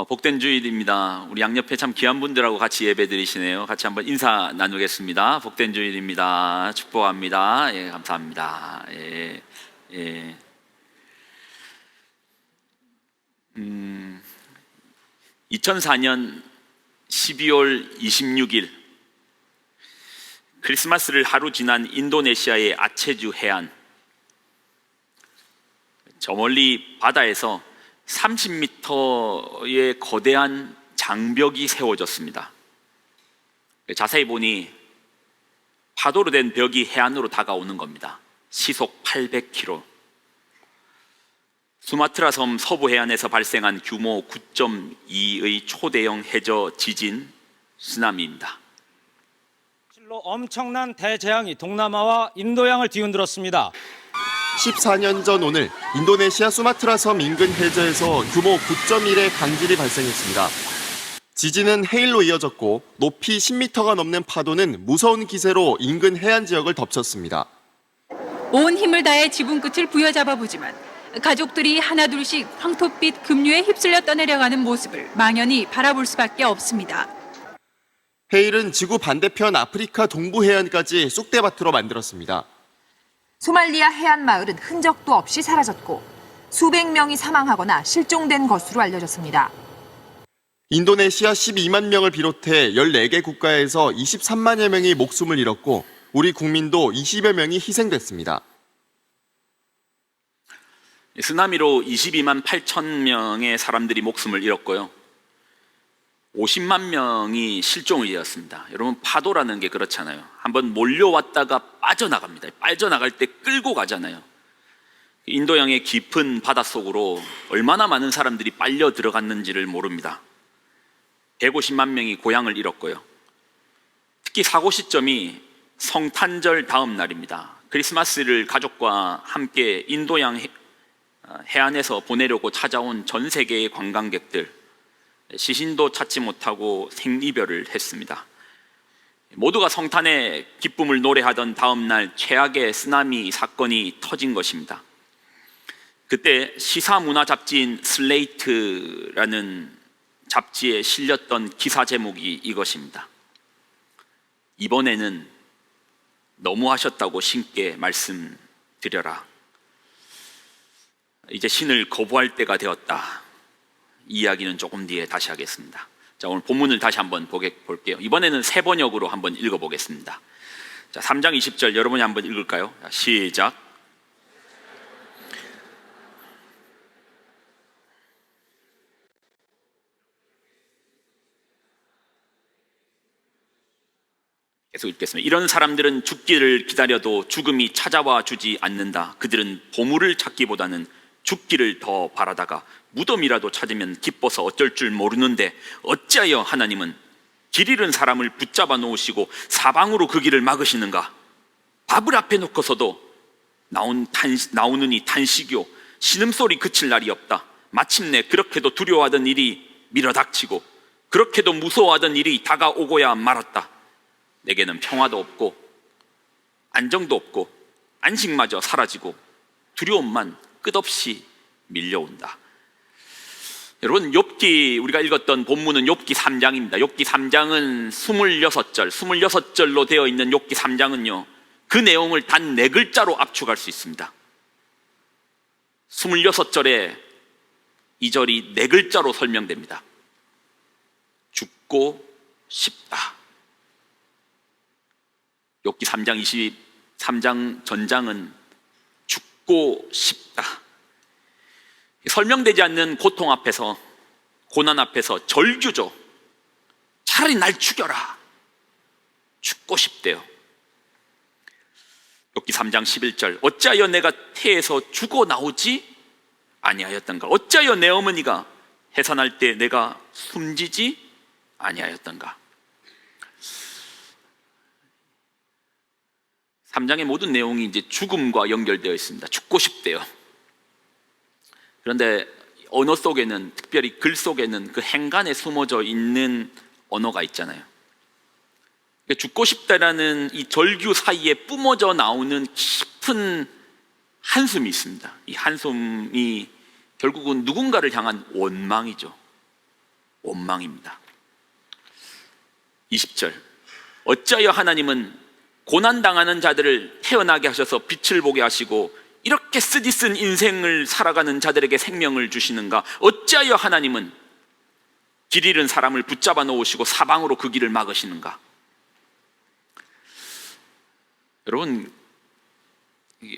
복된 주일입니다. 우리 양옆에 참 귀한 분들하고 같이 예배 드리시네요. 같이 한번 인사 나누겠습니다. 복된 주일입니다. 축복합니다. 예, 감사합니다. 예, 예. 2004년 12월 26일 크리스마스를 하루 지난 인도네시아의 아체주 해안, 저 멀리 바다에서 30m의 거대한 장벽이 세워졌습니다. 자세히 보니 파도로 된 벽이 해안으로 다가오는 겁니다. 시속 800km. 수마트라 섬 서부 해안에서 발생한 규모 9.2의 초대형 해저 지진 쓰나미입니다. 실로 엄청난 대재앙이 동남아와 인도양을 뒤흔들었습니다. 14년 전 오늘 인도네시아 수마트라 섬 인근 해저에서 규모 9.1의 강진이 발생했습니다. 지진은 해일로 이어졌고 높이 10m가 넘는 파도는 무서운 기세로 인근 해안 지역을 덮쳤습니다. 온 힘을 다해 지붕 끝을 부여잡아 보지만 가족들이 하나둘씩 황토빛 급류에 휩쓸려 떠내려가는 모습을 망연히 바라볼 수밖에 없습니다. 해일은 지구 반대편 아프리카 동부 해안까지 쑥대밭으로 만들었습니다. 소말리아 해안 마을은 흔적도 없이 사라졌고 수백 명이 사망하거나 실종된 것으로 알려졌습니다. 인도네시아 12만 명을 비롯해 14개 국가에서 23만여 명이 목숨을 잃었고 우리 국민도 20여 명이 희생됐습니다. 쓰나미로 22만 8천 명의 사람들이 목숨을 잃었고요. 50만 명이 실종을 이었습니다. 여러분, 파도라는 게 그렇잖아요. 한번 몰려왔다가 빠져나갑니다. 빠져나갈 때 끌고 가잖아요. 인도양의 깊은 바닷속으로 얼마나 많은 사람들이 빨려 들어갔는지를 모릅니다. 150만 명이 고향을 잃었고요. 특히 사고 시점이 성탄절 다음 날입니다. 크리스마스를 가족과 함께 인도양 해안에서 보내려고 찾아온 전 세계의 관광객들, 시신도 찾지 못하고 생이별을 했습니다. 모두가 성탄의 기쁨을 노래하던 다음 날 최악의 쓰나미 사건이 터진 것입니다. 그때 시사문화 잡지인 슬레이트라는 잡지에 실렸던 기사 제목이 이것입니다. 이번에는 너무하셨다고 신께 말씀드려라. 이제 신을 거부할 때가 되었다. 이 이야기는 조금 뒤에 다시 하겠습니다. 자, 오늘 본문을 다시 한번 볼게요. 이번에는 세 번역으로 한번 읽어보겠습니다. 자, 3장 20절 여러분이 한번 읽을까요? 자, 시작. 계속 읽겠습니다. 이런 사람들은 죽기를 기다려도 죽음이 찾아와 주지 않는다. 그들은 보물을 찾기보다는 죽기를 더 바라다가 무덤이라도 찾으면 기뻐서 어쩔 줄 모르는데 어찌하여 하나님은 길 잃은 사람을 붙잡아 놓으시고 사방으로 그 길을 막으시는가? 밥을 앞에 놓고서도 나오느니 탄식이요 신음소리 그칠 날이 없다. 마침내 그렇게도 두려워하던 일이 밀어닥치고 그렇게도 무서워하던 일이 다가오고야 말았다. 내게는 평화도 없고 안정도 없고 안식마저 사라지고 두려움만 끝없이 밀려온다. 여러분, 욥기 우리가 읽었던 본문은 욥기 3장입니다. 욥기 3장은 26절, 26절로 되어 있는 욥기 3장은요, 그 내용을 단 4글자로 압축할 수 있습니다. 26절에 이 절이 4글자로 설명됩니다. 죽고 싶다. 욥기 3장 23장 전장은 죽고 싶다. 설명되지 않는 고통 앞에서, 고난 앞에서 절규죠. 차라리 날 죽여라. 죽고 싶대요. 욥기 3장 11절 어찌하여 내가 태에서 죽어 나오지 아니하였던가? 어찌하여 내 어머니가 해산할 때 내가 숨지지 아니하였던가? 3장의 모든 내용이 이제 죽음과 연결되어 있습니다. 죽고 싶대요. 그런데 언어 속에는, 특별히 글 속에는 그 행간에 숨어져 있는 언어가 있잖아요. 죽고 싶다라는 이 절규 사이에 뿜어져 나오는 깊은 한숨이 있습니다. 이 한숨이 결국은 누군가를 향한 원망이죠. 원망입니다. 20절, 어찌하여 하나님은 고난당하는 자들을 태어나게 하셔서 빛을 보게 하시고 이렇게 쓰디쓴 인생을 살아가는 자들에게 생명을 주시는가? 어찌하여 하나님은 길 잃은 사람을 붙잡아 놓으시고 사방으로 그 길을 막으시는가? 여러분,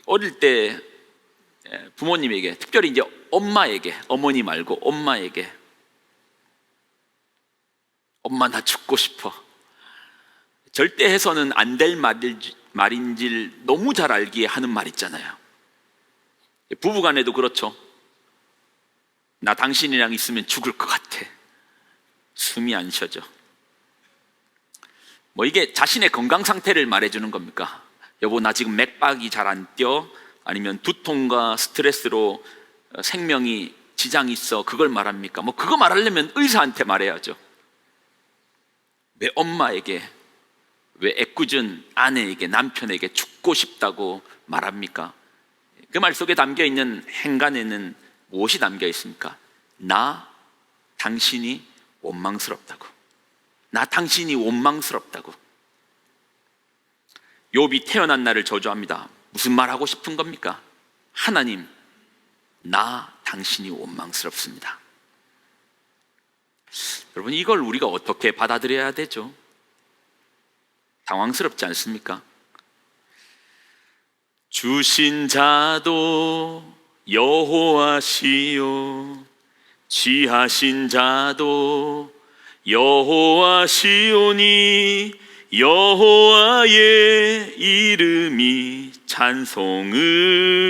어릴 때 부모님에게, 특별히 이제 엄마에게, 어머니 말고 엄마에게, 엄마 나 죽고 싶어, 절대 해서는 안 될 말인지를 너무 잘 알기에 하는 말 있잖아요. 부부간에도 그렇죠. 나 당신이랑 있으면 죽을 것 같아, 숨이 안 쉬어져. 뭐 이게 자신의 건강 상태를 말해주는 겁니까? 여보 나 지금 맥박이 잘 안 뛰어, 아니면 두통과 스트레스로 생명이 지장이 있어, 그걸 말합니까? 뭐 그거 말하려면 의사한테 말해야죠. 왜 엄마에게, 왜 애꿎은 아내에게, 남편에게 죽고 싶다고 말합니까? 그 말 속에 담겨있는 행간에는 무엇이 담겨 있습니까? 나 당신이 원망스럽다고, 나 당신이 원망스럽다고. 욥이 태어난 날을 저주합니다. 무슨 말 하고 싶은 겁니까? 하나님, 나 당신이 원망스럽습니다. 여러분, 이걸 우리가 어떻게 받아들여야 되죠? 당황스럽지 않습니까? 주신 자도 여호와시요, 취하신 자도 여호와시오니 여호와의 이름이 찬송을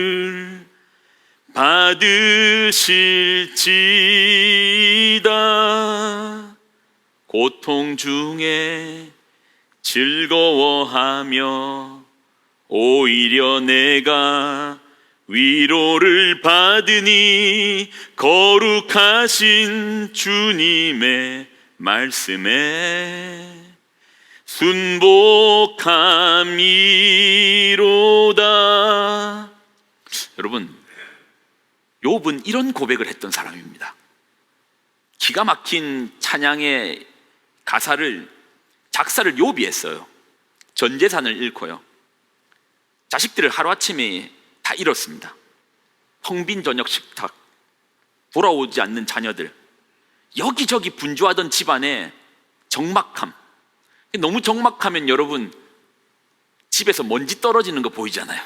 받으실지다. 고통 중에 즐거워하며 오히려 내가 위로를 받으니 거룩하신 주님의 말씀에 순복함이로다. 여러분, 욥은 이런 고백을 했던 사람입니다. 기가 막힌 찬양의 작사를 욥이 했어요. 전 재산을 잃고요, 자식들을 하루아침에 다 잃었습니다. 텅 빈 저녁 식탁, 돌아오지 않는 자녀들, 여기저기 분주하던 집안에 적막함. 너무 적막하면 여러분 집에서 먼지 떨어지는 거 보이잖아요.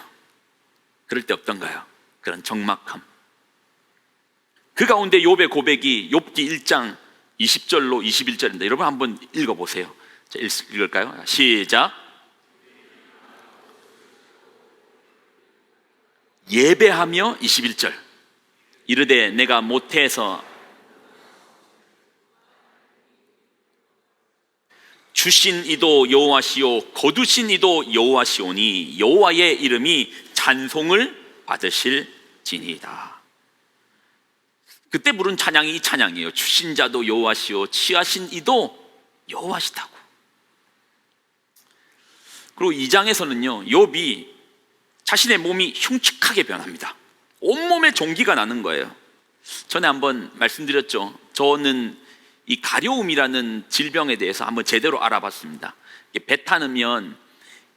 그럴 때 없던가요? 그런 적막함. 그 가운데 욥의 고백이 욥기 1장 20절로 21절입니다. 여러분 한번 읽어보세요. 자, 읽을까요? 시작. 예배하며 21절, 이르되 내가 모태에서 주신 이도 여호와시오, 거두신 이도 여호와시오니 여호와의 이름이 찬송을 받으실지니이다. 그때 부른 찬양이 이 찬양이에요. 주신 자도 여호와시오, 취하신 이도 여호와시다고. 그리고 2장에서는요 욥이 자신의 몸이 흉측하게 변합니다. 온몸에 종기가 나는 거예요. 전에 한번 말씀드렸죠. 저는 이 가려움이라는 질병에 대해서 한번 제대로 알아봤습니다. 배 타면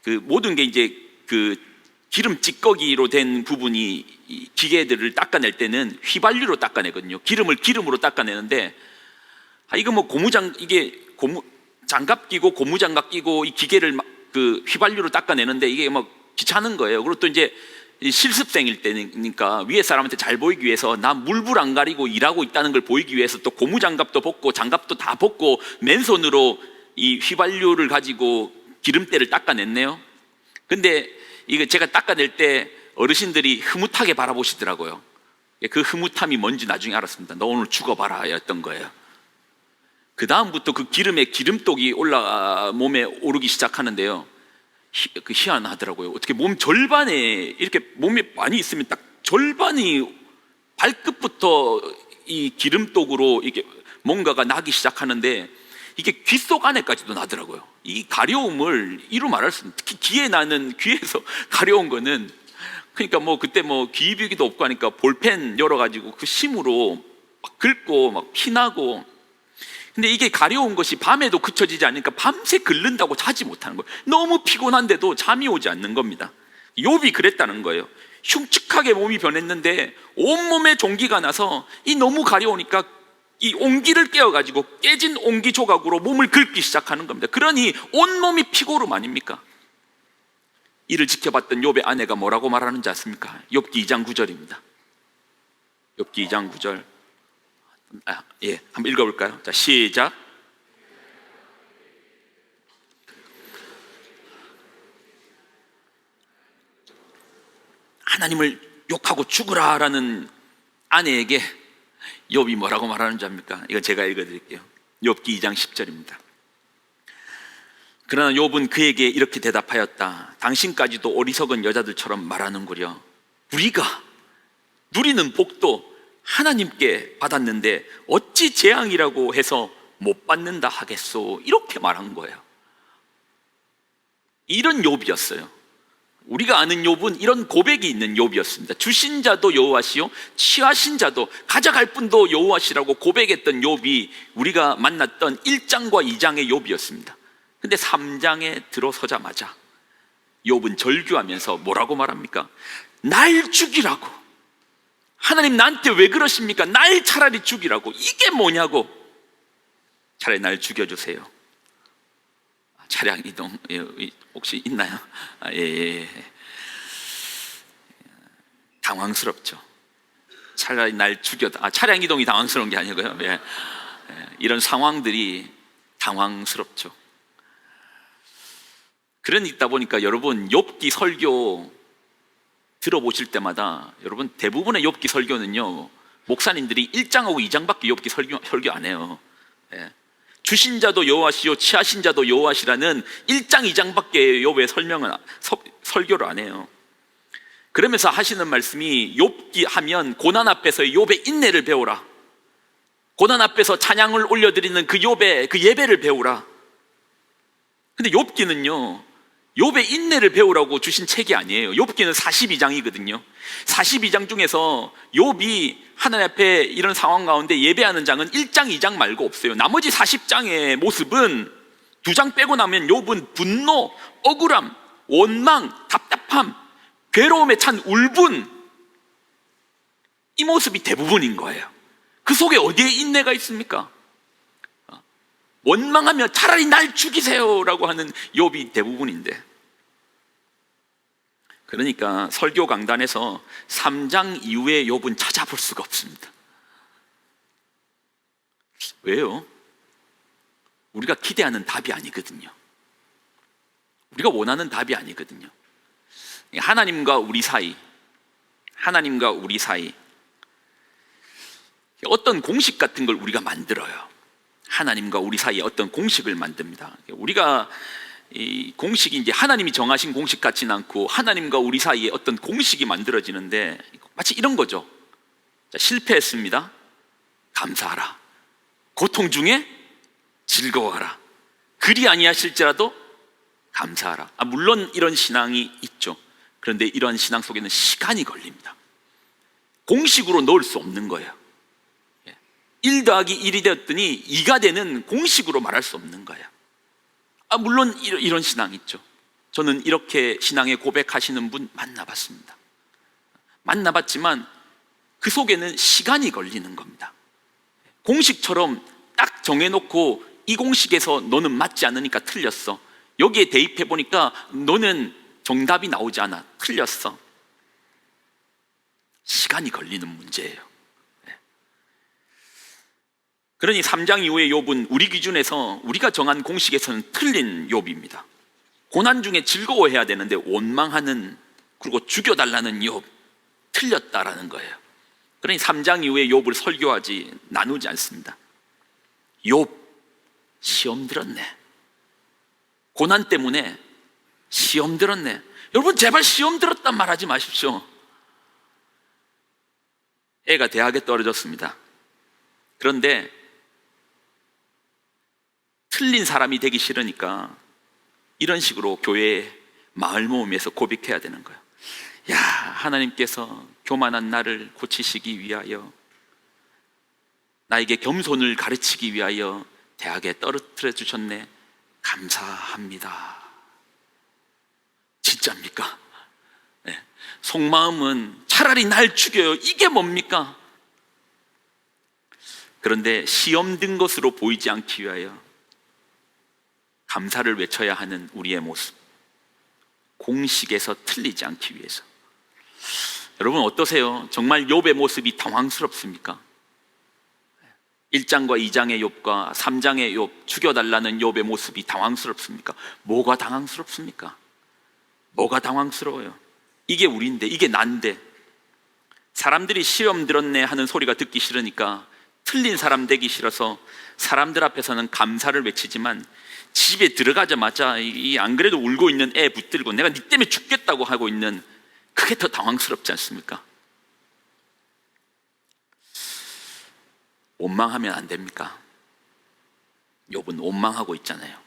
그 모든 게 이제 그 기름 찌꺼기로 된 부분이 이 기계들을 닦아낼 때는 휘발유로 닦아내거든요. 기름을 기름으로 닦아내는데, 이거 뭐 장갑 끼고 고무장갑 끼고 이 기계를 그 휘발유로 닦아내는데 이게 뭐 귀찮은 거예요. 그리고 또 이제 실습생일 때니까 위에 사람한테 잘 보이기 위해서 나 물불 안 가리고 일하고 있다는 걸 보이기 위해서 또 고무장갑도 벗고 장갑도 다 벗고 맨손으로 이 휘발유를 가지고 기름때를 닦아냈네요. 근데 이거 제가 닦아낼 때 어르신들이 흐뭇하게 바라보시더라고요. 그 흐뭇함이 뭔지 나중에 알았습니다. 너 오늘 죽어봐라 였던 거예요. 그 다음부터 그 기름에 기름독이 몸에 오르기 시작하는데요, 그 희한하더라고요. 어떻게 몸 절반에 이렇게 몸에 많이 있으면 딱 절반이 발끝부터 이 기름독으로 이렇게 뭔가가 나기 시작하는데 이게 귀 속 안에까지도 나더라고요. 이 가려움을 이루 말할 수, 특히 귀에 나는, 귀에서 가려운 거는, 그러니까 뭐 그때 뭐 귀이비기도 없고 하니까 볼펜 열어가지고 그 심으로 막 긁고 막 피나고, 근데 이게 가려운 것이 밤에도 그쳐지지 않으니까 밤새 끓는다고 자지 못하는 거예요. 너무 피곤한데도 잠이 오지 않는 겁니다. 욥이 그랬다는 거예요. 흉측하게 몸이 변했는데 온몸에 종기가 나서 이 너무 가려우니까 이 온기를 깨어가지고 깨진 온기 조각으로 몸을 긁기 시작하는 겁니다. 그러니 온몸이 피고름 아닙니까? 이를 지켜봤던 욥의 아내가 뭐라고 말하는지 아십니까? 욥기 2장 9절입니다. 욥기 2장 9절. 한번 읽어볼까요? 자, 시작. 하나님을 욕하고 죽으라라는 아내에게 욥이 뭐라고 말하는지 압니까? 이거 제가 읽어드릴게요. 욥기 2장 10절입니다. 그러나 욥은 그에게 이렇게 대답하였다. 당신까지도 어리석은 여자들처럼 말하는구려. 우리가 누리는 복도 하나님께 받았는데 어찌 재앙이라고 해서 못 받는다 하겠소? 이렇게 말한 거예요. 이런 욥이었어요. 우리가 아는 욥은 이런 고백이 있는 욥이었습니다. 주신 자도 여호와시요 취하신 자도 가져갈 분도 여호와시라고 고백했던 욥이 우리가 만났던 1장과 2장의 욥이었습니다. 근데 3장에 들어서자마자 욥은 절규하면서 뭐라고 말합니까? 날 죽이라고. 하나님 나한테 왜 그러십니까? 날 차라리 죽이라고. 이게 뭐냐고. 차라리 날 죽여주세요. 차량 이동 혹시 있나요? 예. 당황스럽죠. 차라리 날 죽여다. 차량 이동이 당황스러운 게 아니고요. 이런 상황들이 당황스럽죠. 그런 있다 보니까 여러분 욥기 설교 들어보실 때마다 여러분 대부분의 욥기 설교는요 목사님들이 1장하고 2장밖에 욥기 설교 안 해요. 주신 자도 여호와시요 취하신 자도 여호와시라는 1장 2장밖에 욥의 설교를 안 해요. 그러면서 하시는 말씀이 욥기 하면 고난 앞에서의 욥의 인내를 배우라. 고난 앞에서 찬양을 올려드리는 그 욥의 그 예배를 배우라. 근데 욥기는요 욥의 인내를 배우라고 주신 책이 아니에요. 욥기는 42장이거든요 42장 중에서 욥이 하나님 앞에 이런 상황 가운데 예배하는 장은 1장 2장 말고 없어요. 나머지 40장의 모습은 2장 빼고 나면 욥은 분노, 억울함, 원망, 답답함, 괴로움에 찬 울분, 이 모습이 대부분인 거예요. 그 속에 어디에 인내가 있습니까? 원망하며 차라리 날 죽이세요라고 하는 욥이 대부분인데, 그러니까 설교 강단에서 3장 이후에 욥은 찾아볼 수가 없습니다. 왜요? 우리가 기대하는 답이 아니거든요. 우리가 원하는 답이 아니거든요. 하나님과 우리 사이 어떤 공식 같은 걸 우리가 만들어요. 하나님과 우리 사이에 어떤 공식을 만듭니다. 우리가 이 공식이 이제 하나님이 정하신 공식 같지는 않고 하나님과 우리 사이에 어떤 공식이 만들어지는데 마치 이런 거죠. 자, 실패했습니다. 감사하라. 고통 중에 즐거워하라. 그리 아니하실지라도 감사하라. 물론 이런 신앙이 있죠. 그런데 이런 신앙 속에는 시간이 걸립니다. 공식으로 넣을 수 없는 거예요. 1 더하기 1이 되었더니 2가 되는 공식으로 말할 수 없는 거예요. 물론 이런 신앙 있죠. 저는 이렇게 신앙에 고백하시는 분 만나봤습니다. 만나봤지만 그 속에는 시간이 걸리는 겁니다. 공식처럼 딱 정해놓고 이 공식에서 너는 맞지 않으니까 틀렸어. 여기에 대입해보니까 너는 정답이 나오지 않아. 틀렸어. 시간이 걸리는 문제예요. 그러니 3장 이후의 욥은 우리 기준에서 우리가 정한 공식에서는 틀린 욥입니다. 고난 중에 즐거워해야 되는데 원망하는, 그리고 죽여달라는 욥, 틀렸다라는 거예요. 그러니 3장 이후의 욥을 설교하지 나누지 않습니다. 욥 시험 들었네. 고난 때문에 시험 들었네. 여러분 제발 시험 들었단 말 하지 마십시오. 애가 대학에 떨어졌습니다. 그런데 틀린 사람이 되기 싫으니까 이런 식으로 교회 마을 모임에서 고백해야 되는 거예요. 야, 하나님께서 교만한 나를 고치시기 위하여, 나에게 겸손을 가르치기 위하여 대학에 떨어뜨려 주셨네. 감사합니다. 진짜입니까? 네. 속마음은 차라리 날 죽여요. 이게 뭡니까? 그런데 시험 든 것으로 보이지 않기 위하여 감사를 외쳐야 하는 우리의 모습, 공식에서 틀리지 않기 위해서. 여러분 어떠세요? 정말 욥의 모습이 당황스럽습니까? 1장과 2장의 욥과 3장의 욥, 죽여달라는 욥의 모습이 당황스럽습니까? 뭐가 당황스럽습니까? 뭐가 당황스러워요? 이게 우리인데, 이게 난데, 사람들이 시험 들었네 하는 소리가 듣기 싫으니까 틀린 사람 되기 싫어서 사람들 앞에서는 감사를 외치지만 집에 들어가자마자 안 그래도 울고 있는 애 붙들고 내가 네 때문에 죽겠다고 하고 있는, 그게 더 당황스럽지 않습니까? 원망하면 안 됩니까? 욥은 원망하고 있잖아요.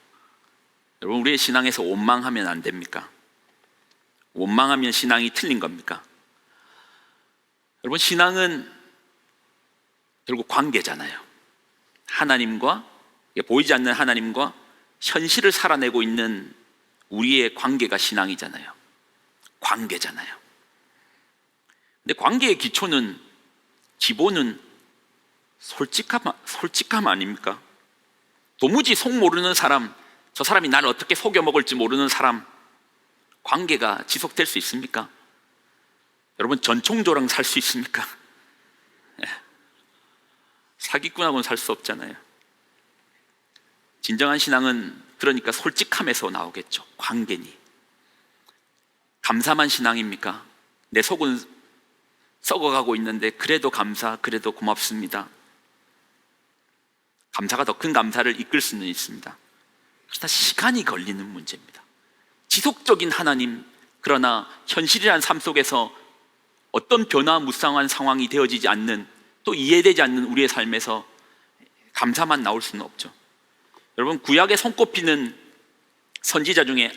여러분 우리의 신앙에서 원망하면 안 됩니까? 원망하면 신앙이 틀린 겁니까? 여러분 신앙은 결국 관계잖아요. 하나님과, 보이지 않는 하나님과 현실을 살아내고 있는 우리의 관계가 신앙이잖아요. 관계잖아요. 근데 관계의 기초는, 기본은 솔직함 아닙니까? 도무지 속 모르는 사람, 저 사람이 나를 어떻게 속여 먹을지 모르는 사람, 관계가 지속될 수 있습니까? 여러분 전총조랑 살 수 있습니까? 사기꾼하고는 살 수 없잖아요. 진정한 신앙은 그러니까 솔직함에서 나오겠죠. 관계니. 감사만 신앙입니까? 내 속은 썩어가고 있는데 그래도 감사, 그래도 고맙습니다. 감사가 더 큰 감사를 이끌 수는 있습니다. 그러나 시간이 걸리는 문제입니다. 지속적인 하나님, 그러나 현실이라는 삶 속에서 어떤 변화무쌍한 상황이 되어지지 않는, 또 이해되지 않는 우리의 삶에서 감사만 나올 수는 없죠. 여러분 구약에 손꼽히는 선지자 중에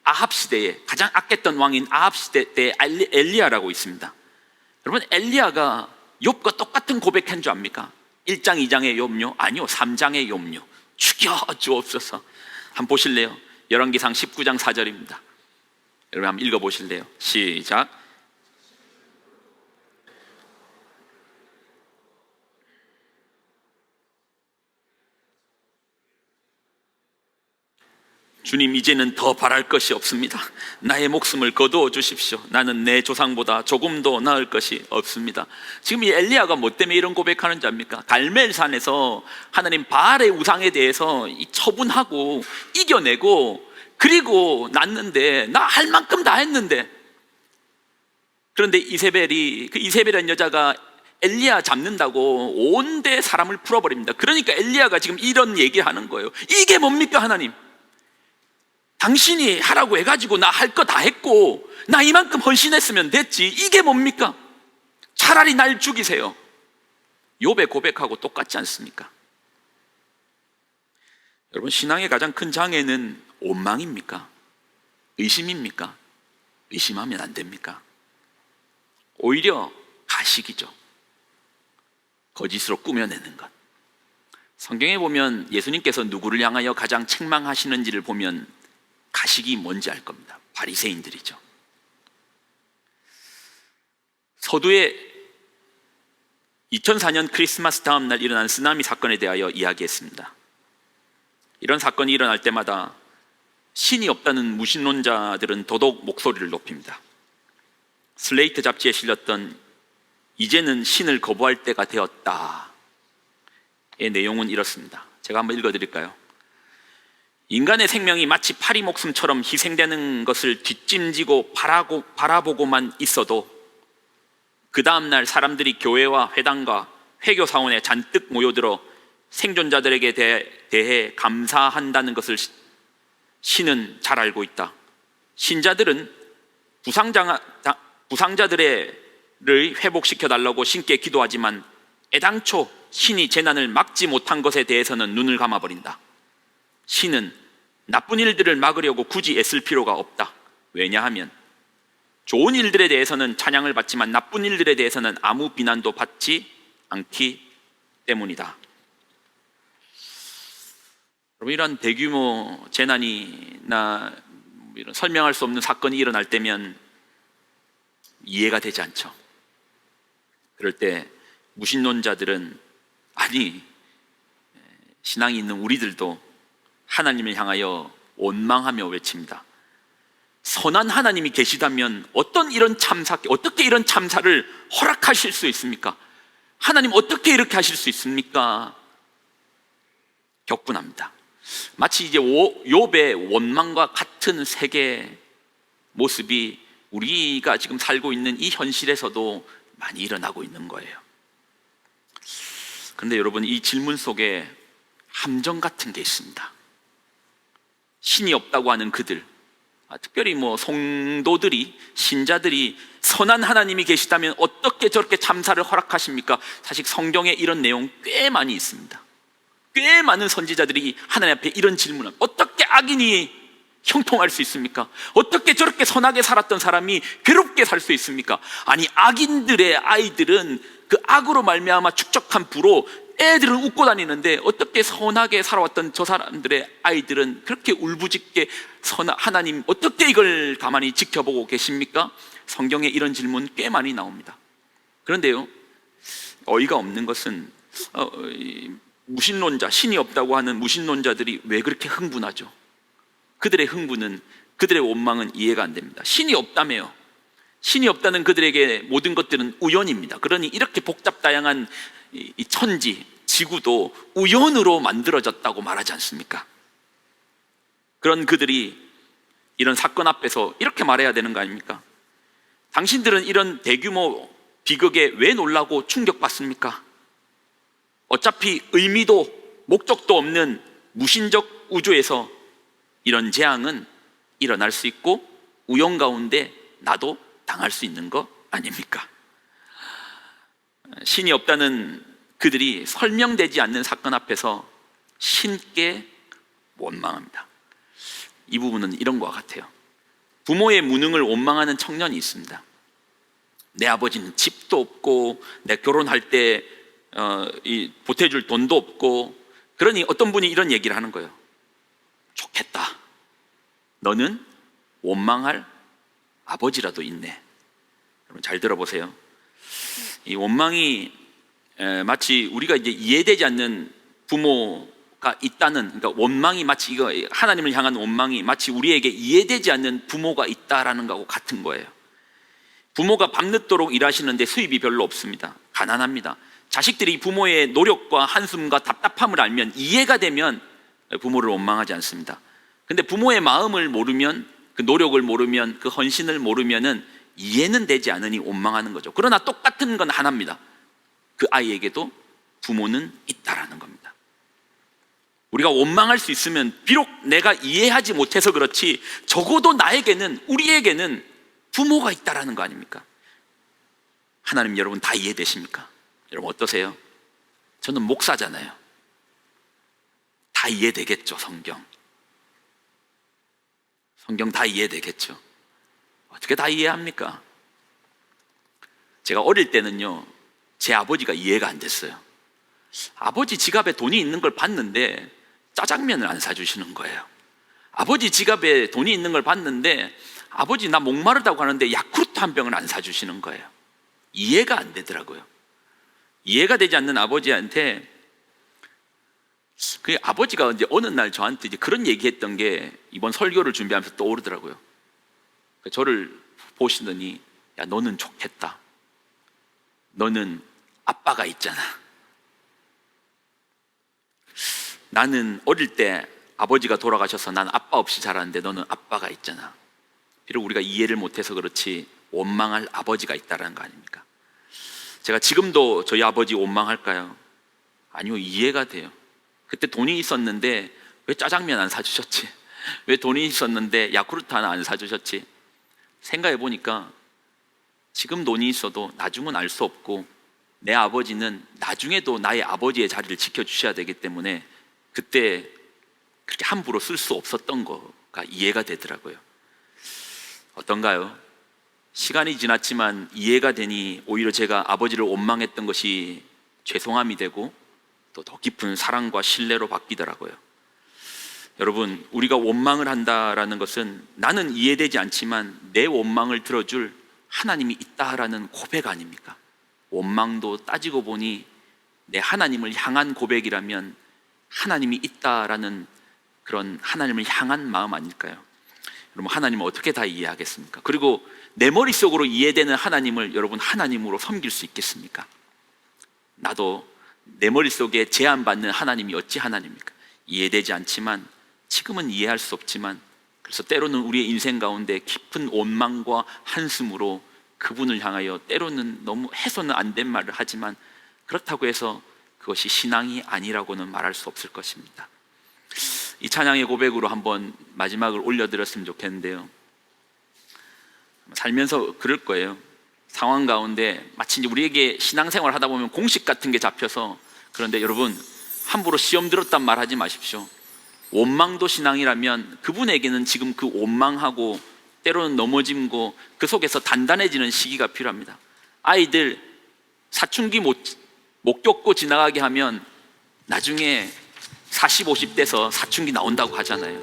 아합 시대에 가장 악했던 왕인 아합 시대 때 엘리야라고 있습니다. 여러분 엘리야가 욥과 똑같은 고백한 줄 압니까? 1장 2장의 욥요? 아니요, 3장의 욥요. 죽여 주옵소서. 한번 보실래요? 열왕기상 19장 4절입니다. 여러분 한번 읽어보실래요? 시작. 주님, 이제는 더 바랄 것이 없습니다. 나의 목숨을 거두어 주십시오. 나는 내 조상보다 조금도 나을 것이 없습니다. 지금 이 엘리야가 뭐 때문에 이런 고백하는 줄 압니까? 갈멜산에서 하나님 바알의 우상에 대해서 처분하고 이겨내고, 그리고 났는데 나 할 만큼 다 했는데, 그런데 이세벨이라는 여자가 엘리야 잡는다고 온데 사람을 풀어버립니다. 그러니까 엘리야가 지금 이런 얘기하는 거예요. 이게 뭡니까 하나님? 당신이 하라고 해가지고 나 할 거 다 했고 나 이만큼 헌신했으면 됐지, 이게 뭡니까? 차라리 날 죽이세요. 욥의 고백하고 똑같지 않습니까? 여러분 신앙의 가장 큰 장애는 원망입니까? 의심입니까? 의심하면 안 됩니까? 오히려 가식이죠. 거짓으로 꾸며내는 것. 성경에 보면 예수님께서 누구를 향하여 가장 책망하시는지를 보면 가식이 뭔지 알 겁니다. 바리새인들이죠. 서두에 2004년 크리스마스 다음 날 일어난 쓰나미 사건에 대하여 이야기했습니다. 이런 사건이 일어날 때마다 신이 없다는 무신론자들은 더더욱 목소리를 높입니다. 슬레이트 잡지에 실렸던 이제는 신을 거부할 때가 되었다의 내용은 이렇습니다. 제가 한번 읽어드릴까요? 인간의 생명이 마치 파리 목숨처럼 희생되는 것을 뒷짐지고 바라보고만 있어도 그 다음날 사람들이 교회와 회당과 회교사원에 잔뜩 모여들어 생존자들에게 대해 감사한다는 것을 신은 잘 알고 있다. 신자들은 부상자들을 회복시켜달라고 신께 기도하지만 애당초 신이 재난을 막지 못한 것에 대해서는 눈을 감아버린다. 신은 나쁜 일들을 막으려고 굳이 애쓸 필요가 없다. 왜냐하면 좋은 일들에 대해서는 찬양을 받지만 나쁜 일들에 대해서는 아무 비난도 받지 않기 때문이다. 여러분, 이런 대규모 재난이나 이런 설명할 수 없는 사건이 일어날 때면 이해가 되지 않죠. 그럴 때 무신론자들은, 아니, 신앙이 있는 우리들도 하나님을 향하여 원망하며 외칩니다. 선한 하나님이 계시다면 어떻게 이런 참사를 허락하실 수 있습니까? 하나님 어떻게 이렇게 하실 수 있습니까? 격분합니다. 마치 이제 욥의 원망과 같은 세계의 모습이 우리가 지금 살고 있는 이 현실에서도 많이 일어나고 있는 거예요. 그런데 여러분, 이 질문 속에 함정 같은 게 있습니다. 신이 없다고 하는 그들, 특별히 성도들이, 신자들이 선한 하나님이 계시다면 어떻게 저렇게 참사를 허락하십니까? 사실 성경에 이런 내용 꽤 많이 있습니다. 꽤 많은 선지자들이 하나님 앞에 이런 질문을 합니다. 어떻게 악인이 형통할 수 있습니까? 어떻게 저렇게 선하게 살았던 사람이 괴롭게 살 수 있습니까? 아니, 악인들의 아이들은 그 악으로 말미암아 축적한 부로 애들은 웃고 다니는데 어떻게 선하게 살아왔던 저 사람들의 아이들은 그렇게 울부짖게 하나님 어떻게 이걸 가만히 지켜보고 계십니까? 성경에 이런 질문 꽤 많이 나옵니다. 그런데요, 어이가 없는 것은 무신론자, 신이 없다고 하는 무신론자들이 왜 그렇게 흥분하죠? 그들의 흥분은, 그들의 원망은 이해가 안 됩니다. 신이 없다며요. 신이 없다는 그들에게 모든 것들은 우연입니다. 그러니 이렇게 복잡다양한 이 천지, 지구도 우연으로 만들어졌다고 말하지 않습니까? 그런 그들이 이런 사건 앞에서 이렇게 말해야 되는 거 아닙니까? 당신들은 이런 대규모 비극에 왜 놀라고 충격받습니까? 어차피 의미도 목적도 없는 무신적 우주에서 이런 재앙은 일어날 수 있고 우연 가운데 나도 당할 수 있는 거 아닙니까? 신이 없다는 그들이 설명되지 않는 사건 앞에서 신께 원망합니다. 이 부분은 이런 것과 같아요. 부모의 무능을 원망하는 청년이 있습니다. 내 아버지는 집도 없고 내 결혼할 때 보태줄 돈도 없고, 그러니 어떤 분이 이런 얘기를 하는 거예요. 좋겠다, 너는 원망할 아버지라도 있네. 여러분 잘 들어보세요. 이 원망이 마치 우리가 이제 이해되지 않는 부모가 있다는, 그러니까 원망이 마치 이거 하나님을 향한 원망이 마치 우리에게 이해되지 않는 부모가 있다라는 거하고 같은 거예요. 부모가 밤늦도록 일하시는데 수입이 별로 없습니다. 가난합니다. 자식들이 부모의 노력과 한숨과 답답함을 알면, 이해가 되면 부모를 원망하지 않습니다. 근데 부모의 마음을 모르면, 그 노력을 모르면, 그 헌신을 모르면은 이해는 되지 않으니 원망하는 거죠. 그러나 똑같은 건 하나입니다. 그 아이에게도 부모는 있다라는 겁니다. 우리가 원망할 수 있으면 비록 내가 이해하지 못해서 그렇지 적어도 나에게는, 우리에게는 부모가 있다라는 거 아닙니까? 하나님 여러분 다 이해되십니까? 여러분 어떠세요? 저는 목사잖아요. 다 이해되겠죠. 성경 다 이해되겠죠. 어떻게 다 이해합니까? 제가 어릴 때는요, 제 아버지가 이해가 안 됐어요. 아버지 지갑에 돈이 있는 걸 봤는데 짜장면을 안 사주시는 거예요. 아버지 지갑에 돈이 있는 걸 봤는데 아버지 나 목마르다고 하는데 야쿠르트 한 병을 안 사주시는 거예요. 이해가 안 되더라고요. 이해가 되지 않는 아버지한테, 그 아버지가 이제 어느 날 저한테 이제 그런 얘기했던 게 이번 설교를 준비하면서 떠오르더라고요. 저를 보시더니, 야 너는 좋겠다. 너는 아빠가 있잖아. 나는 어릴 때 아버지가 돌아가셔서 난 아빠 없이 자랐는데 너는 아빠가 있잖아. 비록 우리가 이해를 못해서 그렇지 원망할 아버지가 있다는 거 아닙니까? 제가 지금도 저희 아버지 원망할까요? 아니요, 이해가 돼요. 그때 돈이 있었는데 왜 짜장면 안 사주셨지? 왜 돈이 있었는데 야쿠르트 하나 안 사주셨지? 생각해 보니까 지금 돈이 있어도 나중은 알 수 없고, 내 아버지는 나중에도 나의 아버지의 자리를 지켜주셔야 되기 때문에 그때 그렇게 함부로 쓸 수 없었던 거가 이해가 되더라고요. 어떤가요? 시간이 지났지만 이해가 되니 오히려 제가 아버지를 원망했던 것이 죄송함이 되고 또 더 깊은 사랑과 신뢰로 바뀌더라고요. 여러분, 우리가 원망을 한다라는 것은 나는 이해되지 않지만 내 원망을 들어줄 하나님이 있다라는 고백 아닙니까? 원망도 따지고 보니 내 하나님을 향한 고백이라면 하나님이 있다라는 그런 하나님을 향한 마음 아닐까요? 여러분, 하나님을 어떻게 다 이해하겠습니까? 그리고 내 머릿속으로 이해되는 하나님을 여러분 하나님으로 섬길 수 있겠습니까? 나도 내 머릿속에 제한받는 하나님이 어찌 하나님입니까? 이해되지 않지만, 지금은 이해할 수 없지만, 그래서 때로는 우리의 인생 가운데 깊은 원망과 한숨으로 그분을 향하여 때로는 너무 해서는 안 된 말을 하지만, 그렇다고 해서 그것이 신앙이 아니라고는 말할 수 없을 것입니다. 이 찬양의 고백으로 한번 마지막을 올려드렸으면 좋겠는데요, 살면서 그럴 거예요. 상황 가운데 마치 이제 우리에게 신앙생활 하다 보면 공식 같은 게 잡혀서, 그런데 여러분, 함부로 시험 들었단 말 하지 마십시오. 원망도 신앙이라면 그분에게는 지금 그 원망하고 때로는 넘어짐고 그 속에서 단단해지는 시기가 필요합니다. 아이들 사춘기 못 겪고 지나가게 하면 나중에 40, 50대에서 사춘기 나온다고 하잖아요.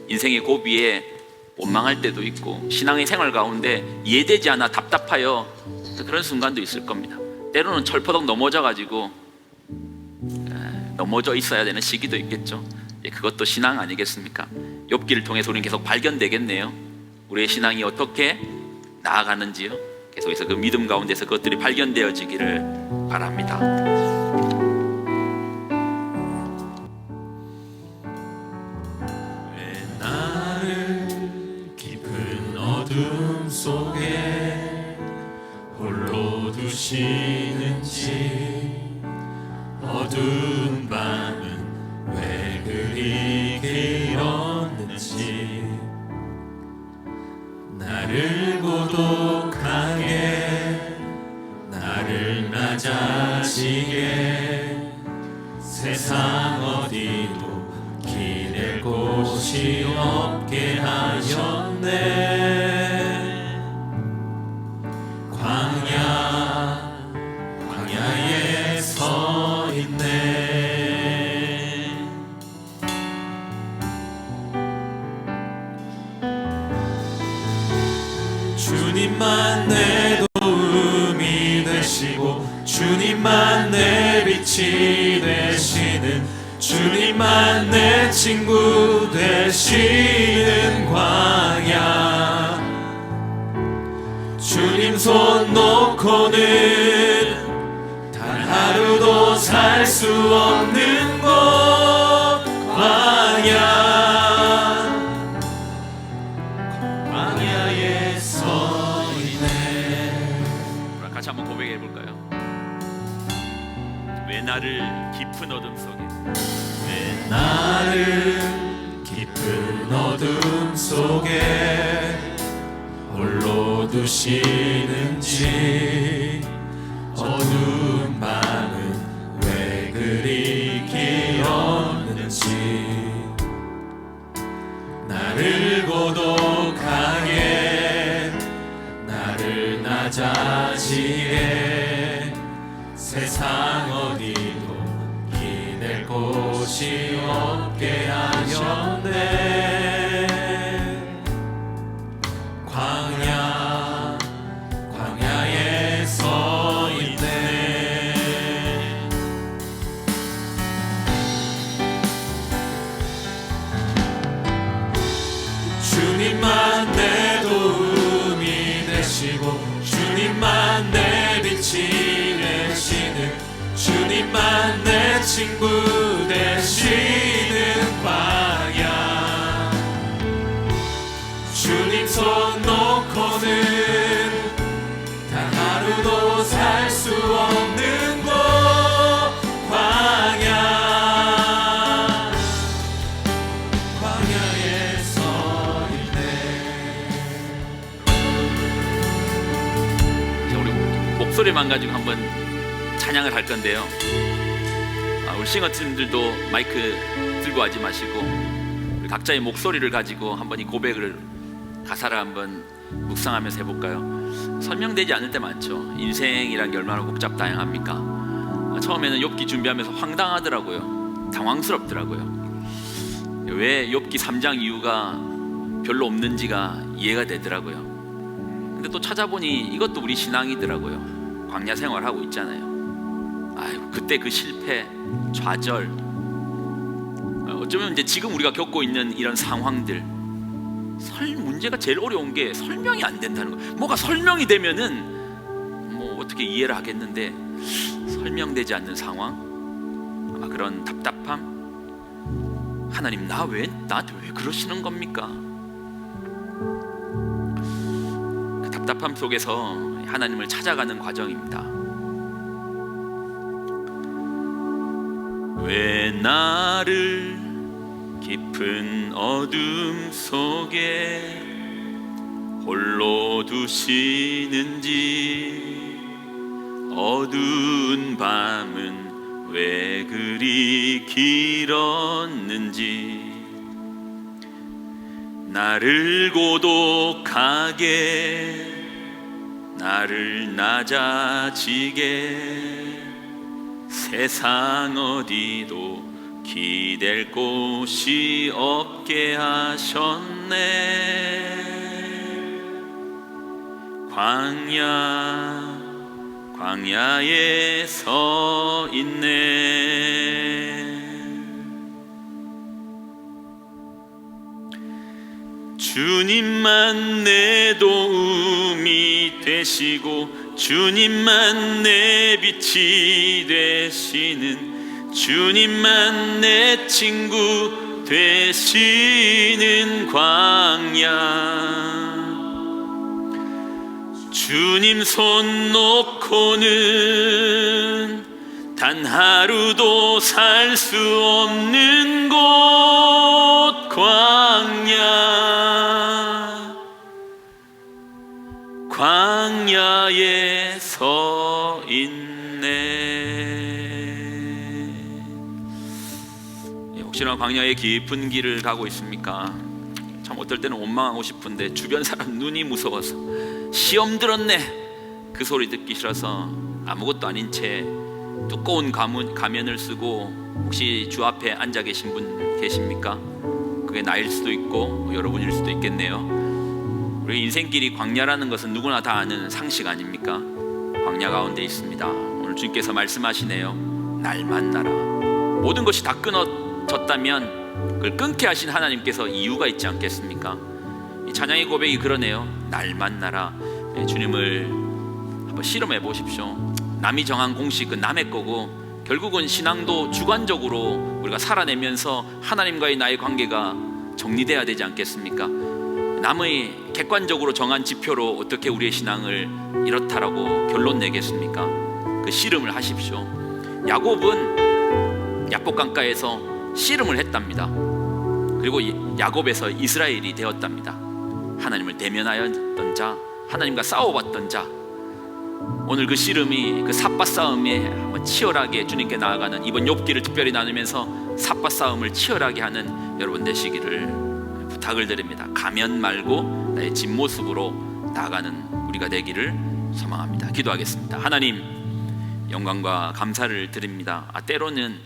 인생의 고비에 원망할 때도 있고 신앙의 생활 가운데 이해되지 않아 답답하여 그런 순간도 있을 겁니다. 때로는 철퍼덕 넘어져 있어야 되는 시기도 있겠죠. 그것도 신앙 아니겠습니까? 욥기를 통해서 우리는 계속 발견되겠네요. 우리의 신앙이 어떻게 나아가는지요. 계속해서 그 믿음 가운데서 그것들이 발견되어지기를 바랍니다. 왜 나를 깊은 어둠 속에 홀로 두시는지, 어두운 밤은 왜 그리 길었는지, 나를 고독하게, 나를 낮아지게, 세상 어디도 기댈 곳이 없게 하셨네. 광야에 서 있네. 주님만 내 도움이 되시고, 주님만 내 빛이 되시는, 주님만 내 친구 되시는 광야. 주님 손 놓고는 단 하루도 살 수 없는 곳, 광야. 광야에 서 있네. 같이 한번 고백해 볼까요? 왜 나를 깊은 어둠 속에, 왜 나를 깊은 어둠 속에 홀로 두시는지, 어두운 밤은 왜 그리 길었는지, 나를 고독하게, 나를 낮아지게, 세상 어디도 기댈 곳이 없게 하셨네. 광야에 서 있네. 주님만 내 도움이 되시고, 주님만 내 빛이 되시는, 주님만 내 친구 되시는 광야. 주님 손 놓고는 단 하루도 살 수 없는 곳, 광야. 광야에 서 있네. 자, 우리 목소리만 가지고 한번 찬양을 할 건데요, 우리 싱어팀들도 마이크 들고 하지 마시고 우리 각자의 목소리를 가지고 한번 이 고백을, 가사를 한번 묵상하면서 해볼까요? 설명되지 않을 때 많죠. 인생이란 게 얼마나 복잡 다양합니까? 처음에는 욥기 준비하면서 황당하더라고요. 당황스럽더라고요. 왜 욥기 3장 이유가 별로 없는지가 이해가 되더라고요. 근데 또 찾아보니 이것도 우리 신앙이더라고요. 광야 생활하고 있잖아요. 아유, 그때 그 실패, 좌절, 어쩌면 이제 지금 우리가 겪고 있는 이런 상황들, 문제가 제일 어려운 게 설명이 안 된다는 거. 뭐가 설명이 되면은 뭐 어떻게 이해를 하겠는데, 설명되지 않는 상황, 아마 그런 답답함, 하나님 나한테 왜 그러시는 겁니까? 그 답답함 속에서 하나님을 찾아가는 과정입니다. 왜 나를 깊은 어둠 속에 홀로 두시는지, 어두운 밤은 왜 그리 길었는지, 나를 고독하게, 나를 낮아지게, 세상 어디도 기댈 곳이 없게 하셨네. 광야에 서 있네. 주님만 내 도움이 되시고, 주님만 내 빛이 되시는, 주님만 내 친구 되시는 광야. 주님 손 놓고는 단 하루도 살 수 없는 곳, 광야에 서 있네. 혹시나 광야의 깊은 길을 가고 있습니까? 참 어떨 때는 원망하고 싶은데 주변 사람 눈이 무서워서, 시험 들었네 그 소리 듣기 싫어서 아무것도 아닌 채 두꺼운 가면을 쓰고, 혹시 주 앞에 앉아 계신 분 계십니까? 그게 나일 수도 있고 여러분일 수도 있겠네요. 우리 인생길이 광야라는 것은 누구나 다 아는 상식 아닙니까? 광야 가운데 있습니다. 오늘 주님께서 말씀하시네요. 날 만나라. 모든 것이 다 끊어졌다면 그걸 끊게 하신 하나님께서 이유가 있지 않겠습니까? 이 찬양의 고백이 그러네요. 날 만나라. 주님을 한번 실험해 보십시오. 남이 정한 공식은 남의 거고, 결국은 신앙도 주관적으로 우리가 살아내면서 하나님과의 나의 관계가 정리돼야 되지 않겠습니까? 남의 객관적으로 정한 지표로 어떻게 우리의 신앙을 이렇다라고 결론 내겠습니까? 그 씨름을 하십시오. 야곱은 야복 강가에서 씨름을 했답니다. 그리고 야곱에서 이스라엘이 되었답니다. 하나님을 대면하였던 자, 하나님과 싸워봤던 자. 오늘 그 씨름이, 그 삿바 싸움에 한번 치열하게 주님께 나아가는, 이번 욥기를 특별히 나누면서 삿바 싸움을 치열하게 하는 여러분 되시기를 부탁을 드립니다. 가면 말고 나의 진모습으로 나아가는 우리가 되기를 소망합니다. 기도하겠습니다. 하나님, 영광과 감사를 드립니다. 때로는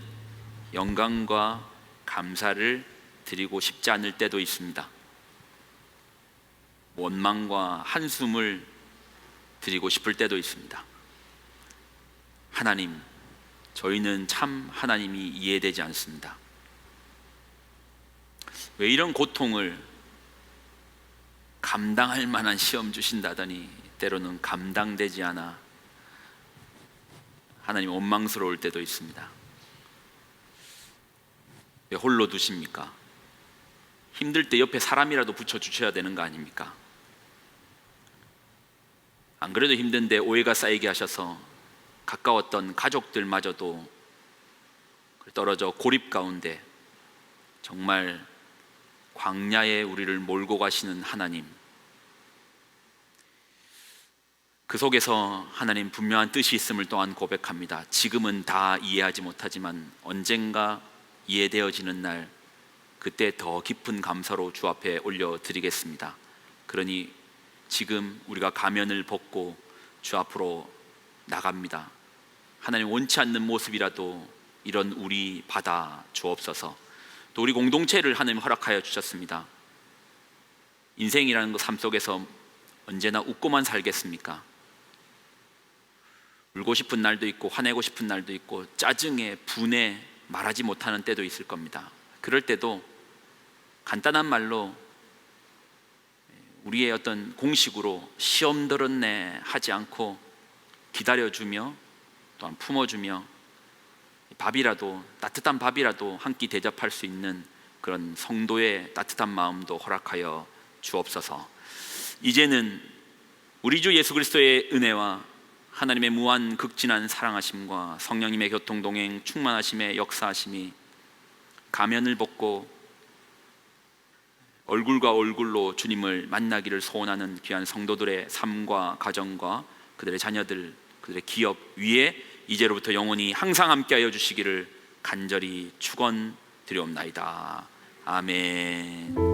영광과 감사를 드리고 싶지 않을 때도 있습니다. 원망과 한숨을 드리고 싶을 때도 있습니다. 하나님, 저희는 참 하나님이 이해되지 않습니다. 왜 이런 고통을 감당할 만한 시험 주신다더니 때로는 감당되지 않아 하나님 원망스러울 때도 있습니다. 왜 홀로 두십니까? 힘들 때 옆에 사람이라도 붙여주셔야 되는 거 아닙니까? 안 그래도 힘든데 오해가 쌓이게 하셔서 가까웠던 가족들마저도 떨어져 고립 가운데 정말 광야에 우리를 몰고 가시는 하나님, 그 속에서 하나님 분명한 뜻이 있음을 또한 고백합니다. 지금은 다 이해하지 못하지만 언젠가 이해되어지는 날, 그때 더 깊은 감사로 주 앞에 올려드리겠습니다. 그러니 지금 우리가 가면을 벗고 주 앞으로 나갑니다. 하나님 원치 않는 모습이라도 이런 우리 받아 주옵소서. 또 우리 공동체를 하나님 허락하여 주셨습니다. 인생이라는 그 삶 속에서 언제나 웃고만 살겠습니까? 울고 싶은 날도 있고 화내고 싶은 날도 있고 짜증에 분에 말하지 못하는 때도 있을 겁니다. 그럴 때도 간단한 말로 우리의 어떤 공식으로 시험 들었네 하지 않고 기다려주며 또한 품어주며 밥이라도, 따뜻한 밥이라도 한 끼 대접할 수 있는 그런 성도의 따뜻한 마음도 허락하여 주옵소서. 이제는 우리 주 예수 그리스도의 은혜와 하나님의 무한 극진한 사랑하심과 성령님의 교통동행 충만하심의 역사하심이 가면을 벗고 얼굴과 얼굴로 주님을 만나기를 소원하는 귀한 성도들의 삶과 가정과 그들의 자녀들, 그들의 기업 위에 이제로부터 영원히 항상 함께하여 주시기를 간절히 축원드리옵나이다. 아멘.